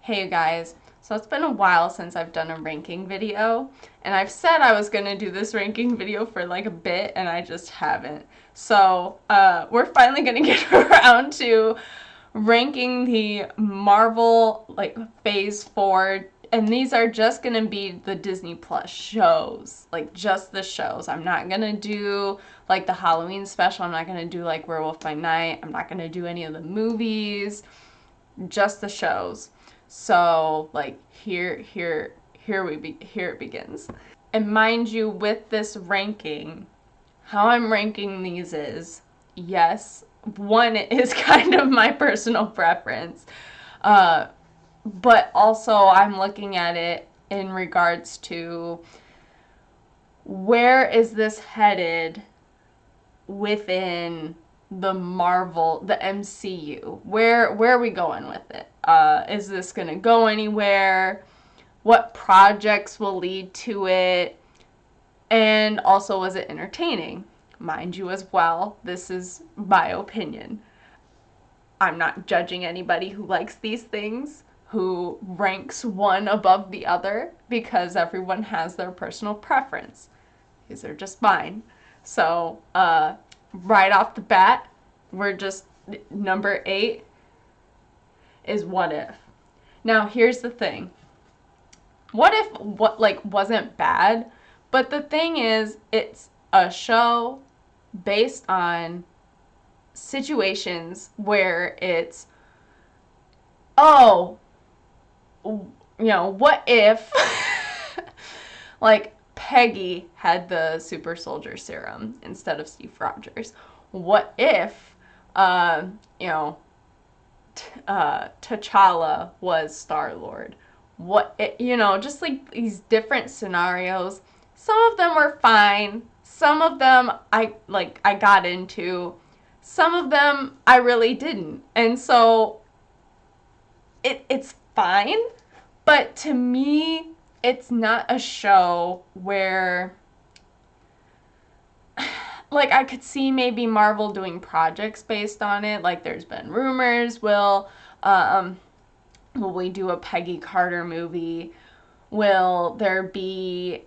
Hey you guys, so it's been a while since I've done a ranking video, and I've said I was gonna do this ranking video for like a bit, and I just haven't. So, we're finally gonna get around to ranking the Marvel, like, Phase 4, and these are just gonna be the Disney Plus shows, like, just the shows. I'm not gonna do, like, the Halloween special, I'm not gonna do, like, Werewolf by Night, I'm not gonna do any of the movies, just the shows. So like here it begins. And mind you, with this ranking, how I'm ranking these is, yes, one is kind of my personal preference, uh, but also I'm looking at it in regards to where is this headed within the MCU. Where are we going with it? Is this gonna go anywhere? What projects will lead to it? And also, was it entertaining? Mind you, as well, this is my opinion. I'm not judging anybody who likes these things, who ranks one above the other, because everyone has their personal preference. These are just mine. So, right off the bat, we're just, number 8 is What If. Now, here's the thing. What If wasn't bad, but the thing is, it's a show based on situations where it's, oh, what if like Peggy had the super soldier serum instead of Steve Rogers? What if, you know, T'Challa was Star-Lord? Just like these different scenarios. Some of them were fine. Some of them I got into. Some of them I really didn't. And so it's fine, but to me, it's not a show where, like, I could see maybe Marvel doing projects based on it. Like, there's been rumors, will we do a Peggy Carter movie? Will there be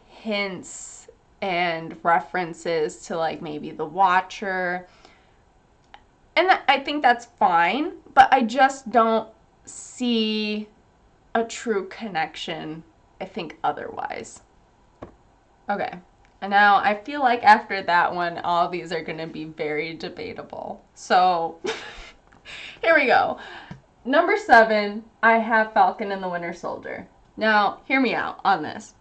hints and references to, like, maybe The Watcher? And I think that's fine, but I just don't see a true connection, I think, otherwise. Okay. And now I feel like after that one, all these are going to be very debatable. So here we go. Number 7, I have Falcon and the Winter Soldier. Now, hear me out on this.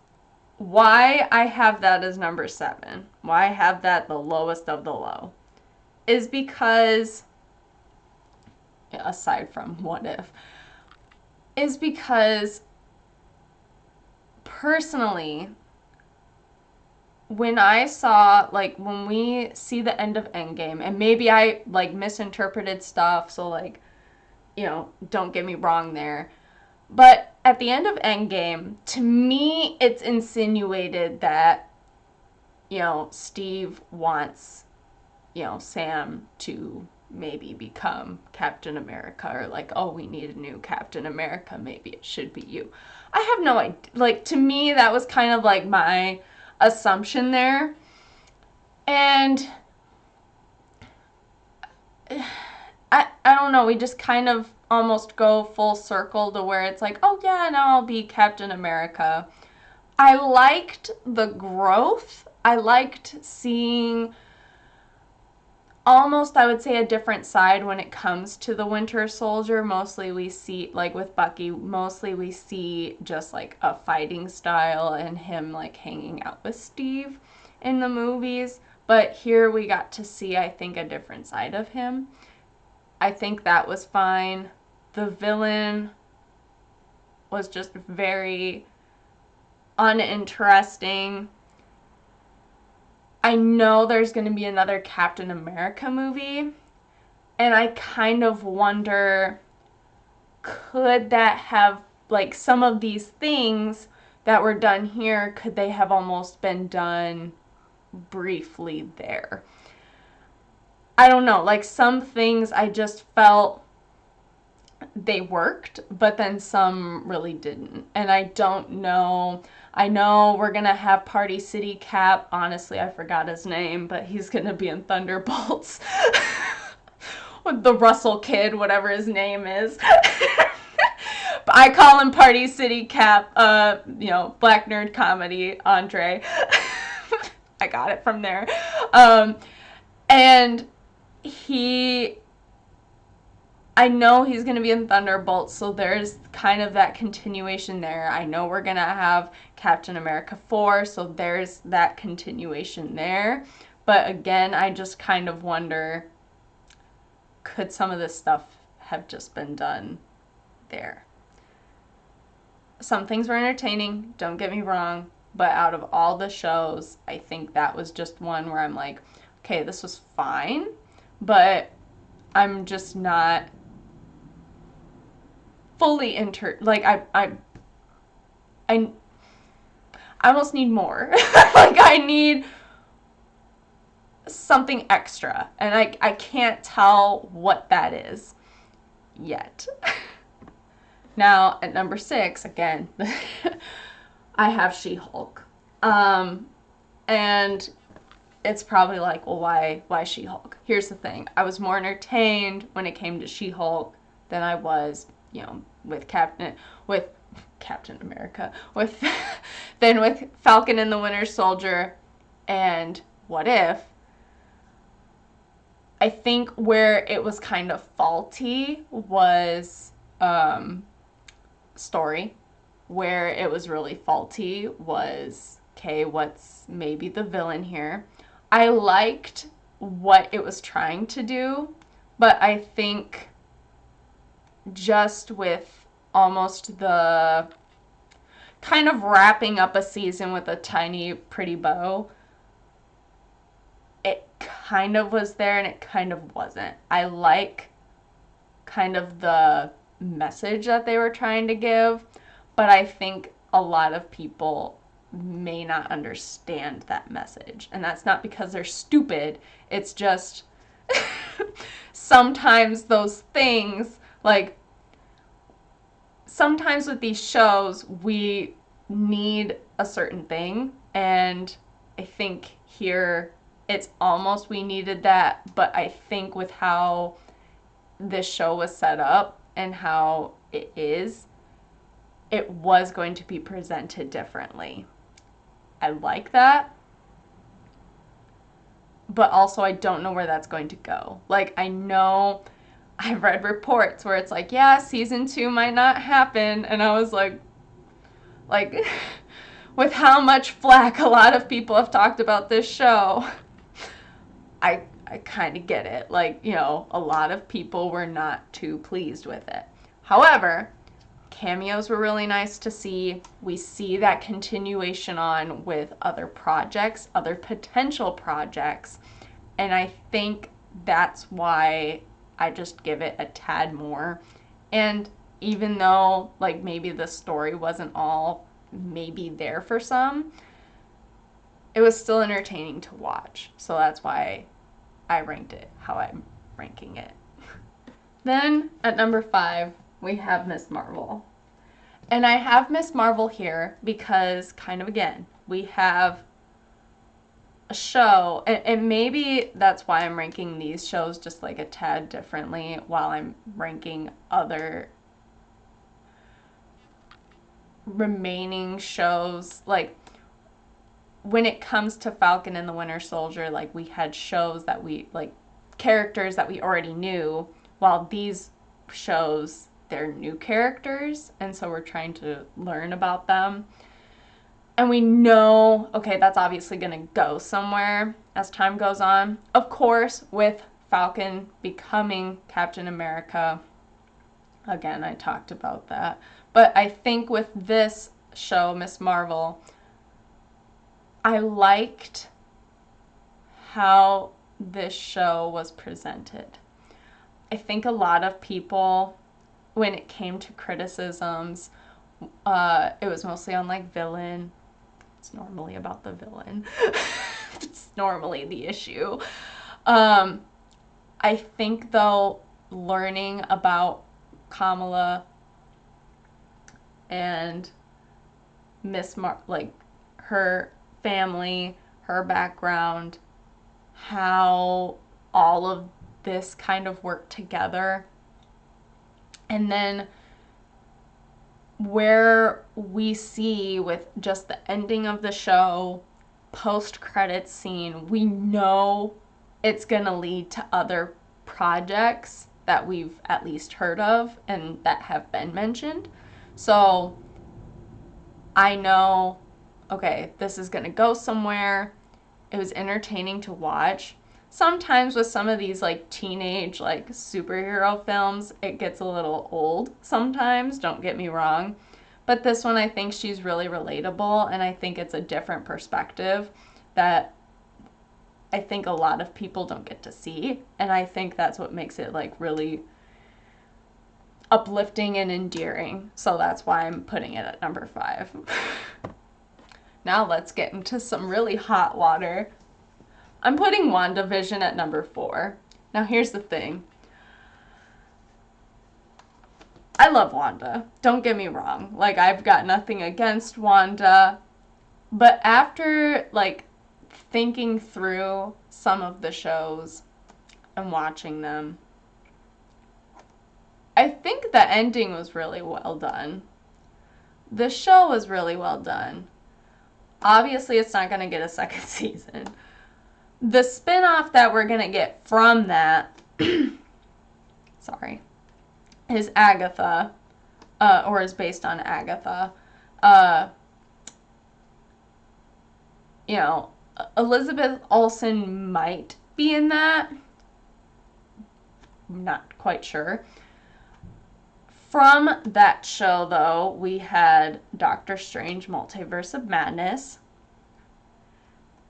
Why I have that as number 7, why I have that the lowest of the low, is because, aside from What If, is because personally, when I saw, like, when we see the end of Endgame, and maybe I, like, misinterpreted stuff, so, like, don't get me wrong there, but at the end of Endgame, to me, it's insinuated that, Steve wants, Sam to maybe become Captain America, or like, oh, we need a new Captain America, maybe it should be you. I have no idea. Like, to me, that was kind of like my assumption there. And I don't know, we just kind of almost go full circle to where it's like, oh yeah, now I'll be Captain America. I liked the growth. I liked seeing almost, I would say, a different side when it comes to the Winter Soldier. Mostly we see, like with Bucky, mostly we see just like a fighting style and him like hanging out with Steve in the movies. But here we got to see, I think, a different side of him. I think that was fine. The villain was just very uninteresting. I know there's going to be another Captain America movie, and I kind of wonder, could that have, like, some of these things that were done here, could they have almost been done briefly there? I don't know, like, some things I just felt they worked, but then some really didn't. And I don't know. I know we're going to have Party City Cap. Honestly, I forgot his name, but he's going to be in Thunderbolts. With the Russell kid, whatever his name is. But I call him Party City Cap, Black Nerd Comedy, Andre. I got it from there. And I know he's going to be in Thunderbolts, so there's kind of that continuation there. I know we're going to have Captain America 4, so there's that continuation there. But again, I just kind of wonder, could some of this stuff have just been done there? Some things were entertaining, don't get me wrong, but out of all the shows, I think that was just one where I'm like, okay, this was fine, but I'm just not fully I almost need more. Like, I need something extra, and I can't tell what that is yet. Now, at number 6, again, I have She-Hulk. And it's probably like, well, why She-Hulk? Here's the thing. I was more entertained when it came to She-Hulk than I was, with Captain America, than with Falcon and the Winter Soldier and What If. I think where it was kind of faulty was story. Where it was really faulty was, okay, what's maybe the villain here? I liked what it was trying to do, but I think just with almost the kind of wrapping up a season with a tiny, pretty bow, it kind of was there and it kind of wasn't. I like kind of the message that they were trying to give, but I think a lot of people may not understand that message. And that's not because they're stupid. It's just sometimes those things, like, sometimes with these shows, we need a certain thing. And I think here it's almost we needed that. But I think with how this show was set up and how it is, it was going to be presented differently. I like that, but also I don't know where that's going to go. Like, I know I've read reports where it's like, yeah, season 2 might not happen, and I was like with how much flack a lot of people have talked about this show, I kind of get it. Like, a lot of people were not too pleased with it. However, cameos were really nice to see. We see that continuation on with other projects, other potential projects, and I think that's why I just give it a tad more. And even though, like, maybe the story wasn't all maybe there for some, it was still entertaining to watch. So that's why I ranked it how I'm ranking it. Then at number 5, we have Miss Marvel. And I have Miss Marvel here because, kind of again, we have a show, and maybe that's why I'm ranking these shows just like a tad differently while I'm ranking other remaining shows. Like, when it comes to Falcon and the Winter Soldier, like, we had shows that we, like, characters that we already knew, while these shows, they're new characters, and so we're trying to learn about them. And we know, okay, that's obviously going to go somewhere as time goes on. Of course, with Falcon becoming Captain America, again, I talked about that. But I think with this show, Miss Marvel, I liked how this show was presented. I think a lot of people, when it came to criticisms, it was mostly on, like, villain. It's normally about the villain. It's normally the issue. I think, though, learning about Kamala and like her family, her background, how all of this kind of worked together. And then where we see with just the ending of the show, post-credits scene, we know it's going to lead to other projects that we've at least heard of and that have been mentioned. So I know, okay, this is going to go somewhere. It was entertaining to watch. Sometimes with some of these like teenage like superhero films, it gets a little old sometimes, don't get me wrong. But this one, I think she's really relatable, and I think it's a different perspective that I think a lot of people don't get to see. And I think that's what makes it like really uplifting and endearing. So that's why I'm putting it at number 5. Now let's get into some really hot water. I'm putting WandaVision at number 4. Now here's the thing. I love Wanda. Don't get me wrong. Like, I've got nothing against Wanda. But after, like, thinking through some of the shows and watching them, I think the ending was really well done. The show was really well done. Obviously, it's not going to get a second season. The spinoff that we're going to get from that, sorry, is Agatha, or is based on Agatha. You know, Elizabeth Olsen might be in that. I'm not quite sure. From that show, though, we had Doctor Strange Multiverse of Madness.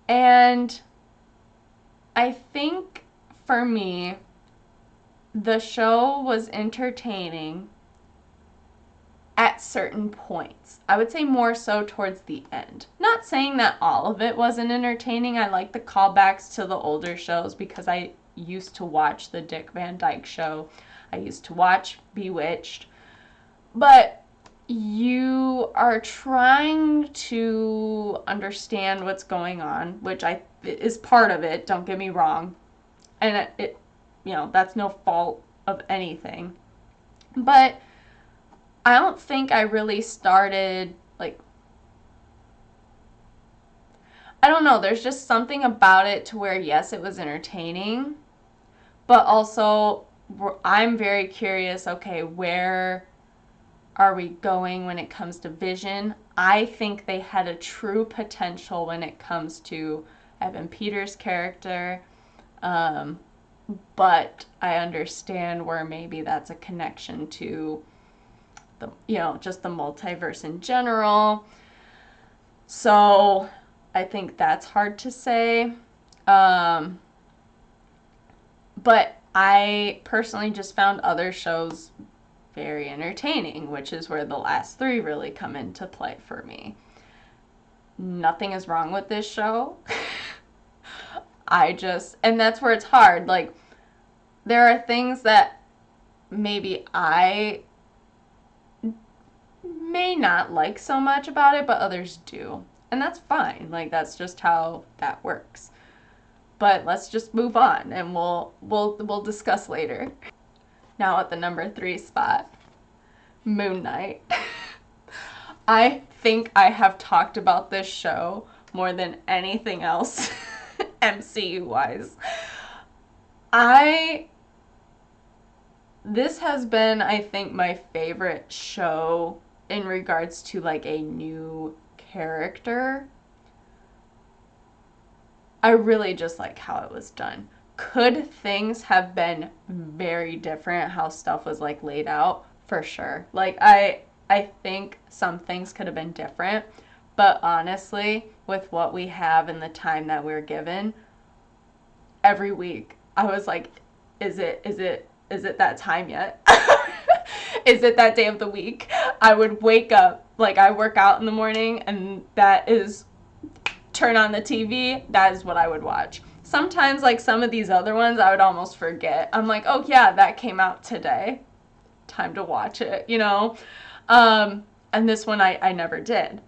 And I think, for me, the show was entertaining at certain points. I would say more so towards the end. Not saying that all of it wasn't entertaining. I like the callbacks to the older shows because I used to watch the Dick Van Dyke Show. I used to watch Bewitched. But you are trying to understand what's going on, which is part of it, don't get me wrong. And it you know, that's no fault of anything. But I don't think I really started, like, I don't know, there's just something about it to where, yes, it was entertaining, but also I'm very curious, okay, where are we going when it comes to Vision? I think they had a true potential when it comes to Evan Peters' character, but I understand where maybe that's a connection to the, you know, just the multiverse in general. So I think that's hard to say. But I personally just found other shows very entertaining, which is where the last 3 really come into play for me. Nothing is wrong with this show. And that's where it's hard. Like, there are things that maybe I may not like so much about it, but others do. And that's fine. Like, that's just how that works. But let's just move on, and we'll discuss later. Now at the number 3 spot, Moon Knight. I think I have talked about this show more than anything else, MCU-wise. This has been, I think, my favorite show in regards to, like, a new character. I really just like how it was done. Could things have been very different, how stuff was, like, laid out? For sure. Like, I think some things could have been different, but honestly, with what we have and the time that we're given, every week I was like, is it that time yet? Is it that day of the week? I would wake up, like, I work out in the morning, and that is, turn on the TV, that is what I would watch. Sometimes, like, some of these other ones, I would almost forget. I'm like, oh yeah, that came out today. time to watch it, and this one I never did.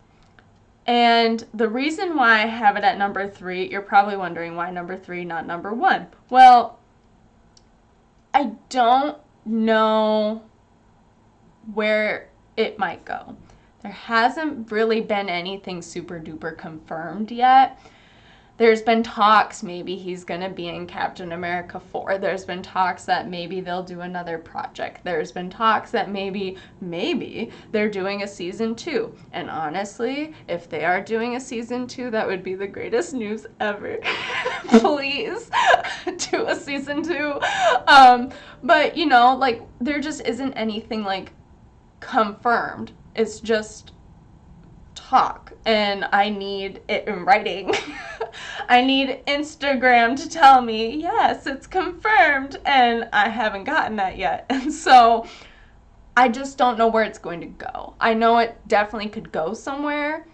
And the reason why I have it at number 3, you're probably wondering why number 3, not number 1. Well, I don't know where it might go. There hasn't really been anything super duper confirmed yet. There's been talks maybe he's going to be in Captain America 4. There's been talks that maybe they'll do another project. There's been talks that maybe they're doing a season 2. And honestly, if they are doing a season 2, that would be the greatest news ever. Please do a season 2. But, like, there just isn't anything, like, confirmed. It's just talk, and I need it in writing. I need Instagram to tell me, yes, it's confirmed, and I haven't gotten that yet. And so I just don't know where it's going to go. I know it definitely could go somewhere.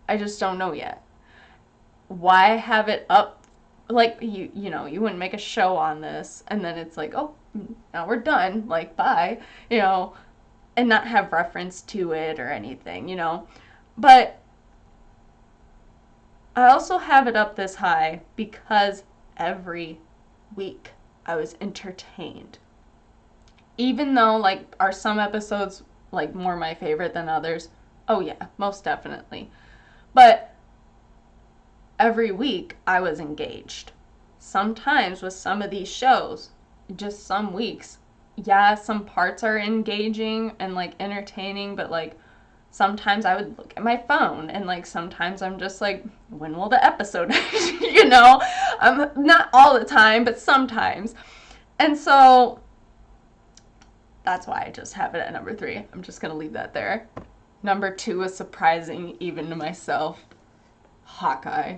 I just don't know yet. Why have it up? Like, you wouldn't make a show on this, and then it's like, oh, now we're done, like, bye, and not have reference to it or anything, But I also have it up this high because every week I was entertained. Even though, like, are some episodes, like, more my favorite than others? Oh yeah, most definitely. But every week I was engaged. Sometimes with some of these shows, just some weeks, yeah, some parts are engaging and, like, entertaining, but, like, sometimes I would look at my phone, and, like, sometimes I'm just like, when will the episode end? I'm not all the time, but sometimes. And so that's why I just have it at number 3. I'm just going to leave that there. Number 2 is surprising even to myself. Hawkeye.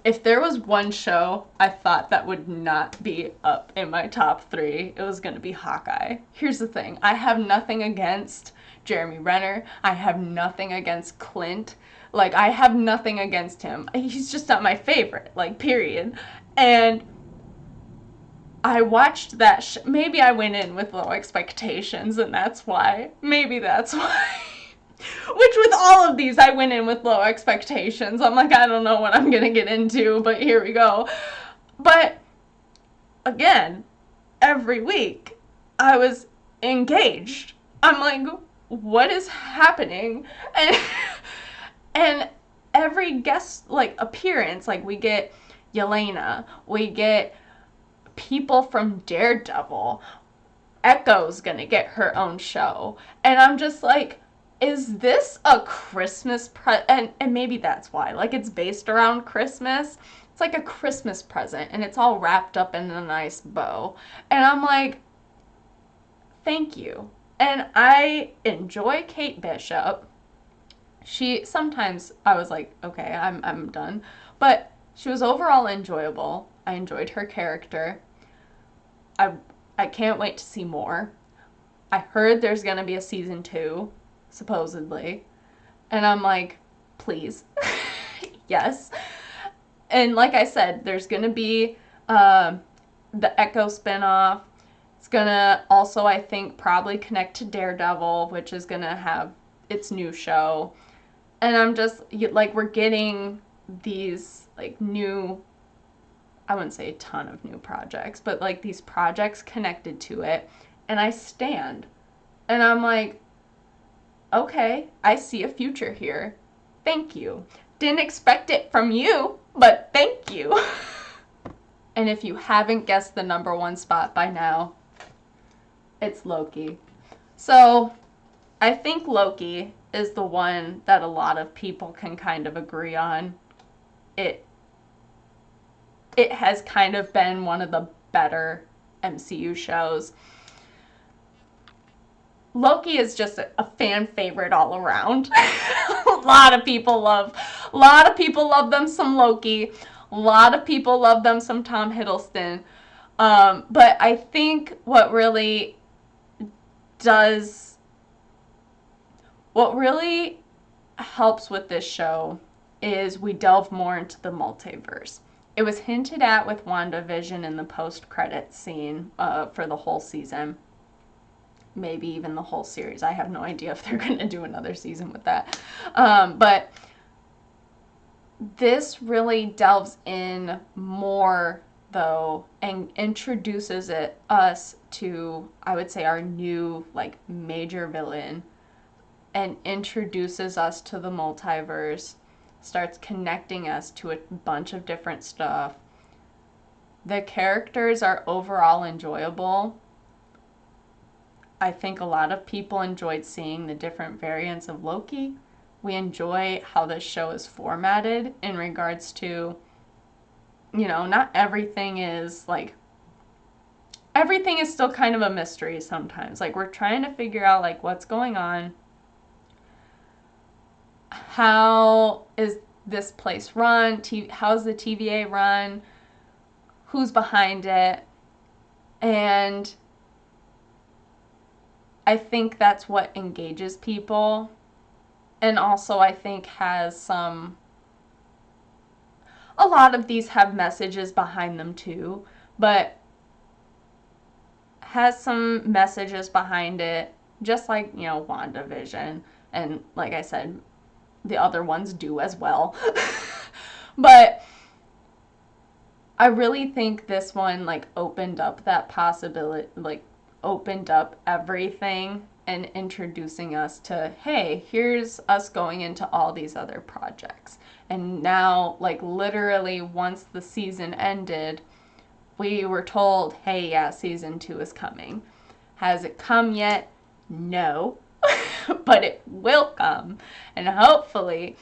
If there was one show I thought that would not be up in my top 3, it was going to be Hawkeye. Here's the thing. I have nothing against Jeremy Renner. I have nothing against Clint. Like, I have nothing against him. He's just not my favorite, like, period. And I watched that maybe I went in with low expectations, and that's why. Maybe that's why. Which with all of these, I went in with low expectations. I'm like, I don't know what I'm going to get into, but here we go. But, again, every week, I was engaged. I'm like, what is happening? And every guest, like, appearance, like, we get Yelena, we get people from Daredevil, Echo's gonna get her own show, and I'm just like, is this a Christmas and maybe that's why, like, it's based around Christmas. It's like a Christmas present, and it's all wrapped up in a nice bow, and I'm like, thank you. And I enjoy Kate Bishop. Sometimes I was like, okay, I'm done. But she was overall enjoyable. I enjoyed her character. I can't wait to see more. I heard there's going to be a season 2, supposedly. And I'm like, please. Yes. And like I said, there's going to be the Echo spinoff. It's going to also, I think, probably connect to Daredevil, which is going to have its new show. And I'm just, like, we're getting these, like, new, I wouldn't say a ton of new projects, but, like, these projects connected to it. And I stand. And I'm like, okay, I see a future here. Thank you. Didn't expect it from you, but thank you. And if you haven't guessed the number 1 spot by now, it's Loki. So I think Loki is the one that a lot of people can kind of agree on. It has kind of been one of the better MCU shows. Loki is just a fan favorite all around. A lot of people love them some Loki. A lot of people love them some Tom Hiddleston. But I think what really helps with this show is we delve more into the multiverse. It was hinted at with WandaVision in the post-credits scene for the whole season. maybe even the whole series. I have no idea if they're going to do another season with that. But this really delves in more, though, and introduces us to, I would say, our new, like, major villain, and introduces us to the multiverse, starts connecting us to a bunch of different stuff. The characters are overall enjoyable. I think a lot of people enjoyed seeing the different variants of Loki. We enjoy how this show is formatted in regards to, not everything is like, everything is still kind of a mystery sometimes. Like, we're trying to figure out, like, what's going on. How is this place run? How's the TVA run? Who's behind it? And I think that's what engages people. And also, I think a lot of these have messages behind them too, but has some messages behind it, just like, WandaVision. And like I said, the other ones do as well. But I really think this one, like, opened up that possibility, like, opened up everything and introducing us to, hey, here's us going into all these other projects. And now, like, literally once the season ended, we were told, hey, yeah, season 2 is coming. Has it come yet? No. But it will come. And hopefully,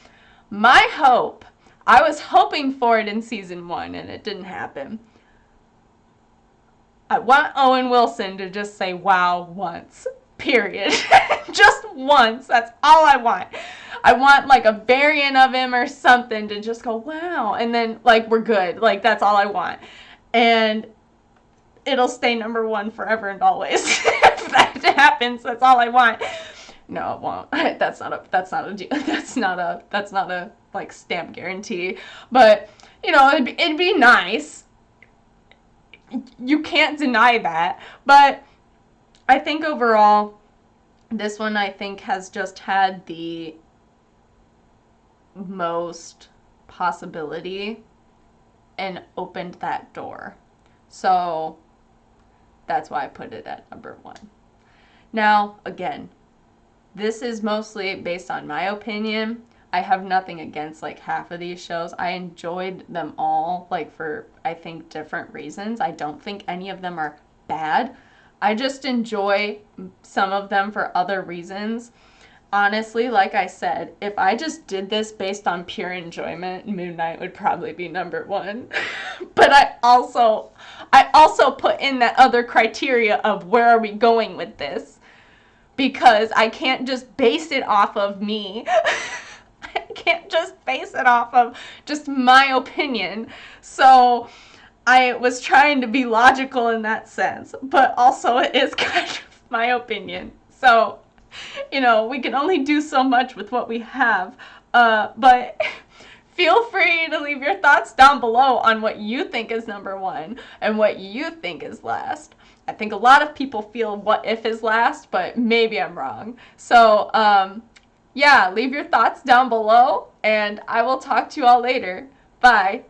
my hope, I was hoping for it in season 1 and it didn't happen. I want Owen Wilson to just say wow once. Period. Just once. That's all I want. I want, like, a variant of him or something to just go, wow. And then, like, we're good. Like, that's all I want. And it'll stay number 1 forever and always. If that happens, that's all I want. No, it won't. That's not a like, stamp guarantee. But, it'd be nice. You can't deny that. But I think overall, this one, I think, has just had the most possibility and opened that door. So that's why I put it at number 1. Now, again, this is mostly based on my opinion. I have nothing against, like, half of these shows. I enjoyed them all, like, for, I think, different reasons. I don't think any of them are bad. I just enjoy some of them for other reasons. Honestly, like I said, if I just did this based on pure enjoyment, Moon Knight would probably be number 1. But I also put in that other criteria of where are we going with this? Because I can't just base it off of me. I can't just base it off of just my opinion. So I was trying to be logical in that sense, but also it is kind of my opinion. So, we can only do so much with what we have. But feel free to leave your thoughts down below on what you think is number 1 and what you think is last. I think a lot of people feel What If is last, but maybe I'm wrong. So, yeah, leave your thoughts down below, and I will talk to you all later. Bye.